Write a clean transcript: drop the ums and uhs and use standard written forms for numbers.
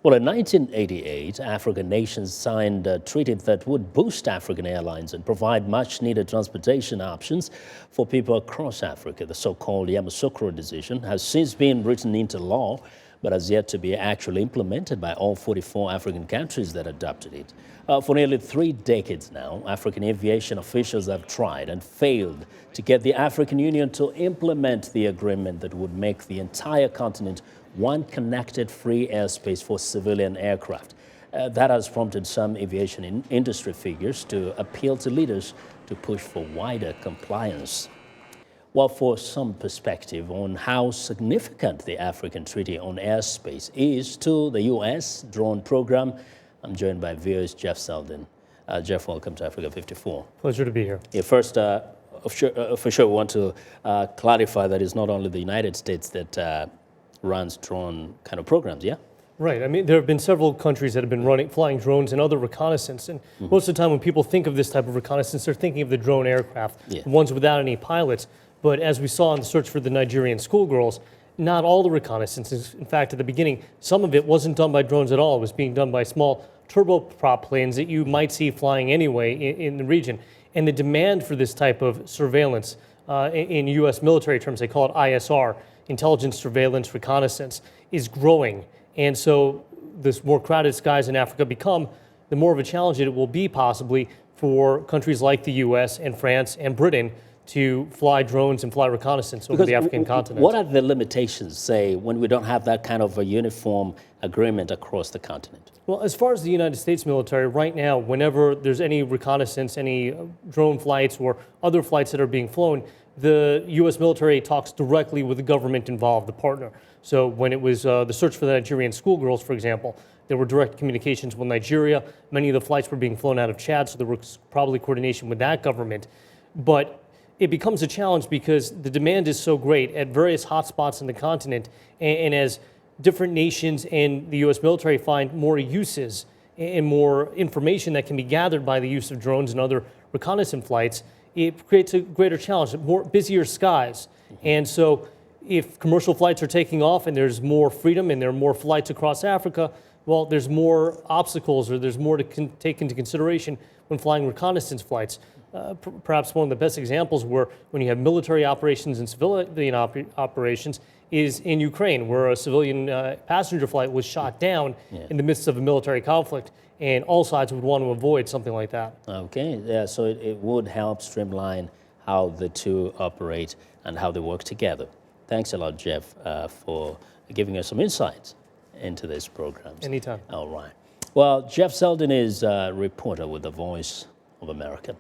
Well, in 1988, African nations signed a treaty that would boost African airlines and provide much-needed transportation options for people across Africa. The so-called Yamoussoukro Decision has since been written into law, but has yet to be actually implemented by all 44 African countries that adopted it. For nearly 3 decades now, African aviation officials have tried and failed to get the African Union to implement the agreement that would make the entire continent one connected free airspace for civilian aircraft. That has prompted some aviation industry figures to appeal to leaders to push for wider compliance. Well, for some perspective on how significant the African Treaty on Airspace is to the U.S. drone program, I'm joined by VOA's Jeff Seldin. Jeff, welcome to Africa 54. Pleasure to be here. Yeah, first, for sure, we want to clarify that it's not only the United States that runs drone kind of programs, yeah? Right. I mean, there have been several countries that have been flying drones and other reconnaissance. And most of the time when people think of this type of reconnaissance, they're thinking of the drone aircraft, the ones without any pilots. But as we saw in the search for the Nigerian schoolgirls, not all the reconnaissance. In fact, at the beginning, some of it wasn't done by drones at all. It was being done by small turboprop planes that you might see flying anyway in the region. And the demand for this type of surveillance, in U.S. military terms, they call it ISR, intelligence, surveillance, reconnaissance, is growing. And so the more crowded skies in Africa become, the more of a challenge it will be possibly for countries like the U.S. and France and Britain to fly drones and fly reconnaissance over the African continent. What are the limitations, say, when we don't have that kind of a uniform agreement across the continent? Well, as far as the United States military, right now, whenever there's any reconnaissance, any drone flights or other flights that are being flown, the U.S. military talks directly with the government involved, the partner. So when it was the search for the Nigerian schoolgirls, for example, there were direct communications with Nigeria. Many of the flights were being flown out of Chad, so there was probably coordination with that government. But it becomes a challenge because the demand is so great at various hotspots in the continent, and as different nations and the U.S. military find more uses and more information that can be gathered by the use of drones and other reconnaissance flights, it creates a greater challenge, busier skies. And so if commercial flights are taking off and there's more freedom and there are more flights across Africa, well, there's more obstacles or there's more to take into consideration when flying reconnaissance flights. Perhaps one of the best examples were when you have military operations and civilian operations is in Ukraine, where a civilian passenger flight was shot down in the midst of a military conflict, and all sides would want to avoid something like that. Okay, yeah, so it would help streamline how the two operate and how they work together. Thanks a lot, Jeff, for giving us some insights into this program. Anytime. All right. Well, Jeff Seldin is a reporter with the Voice of America.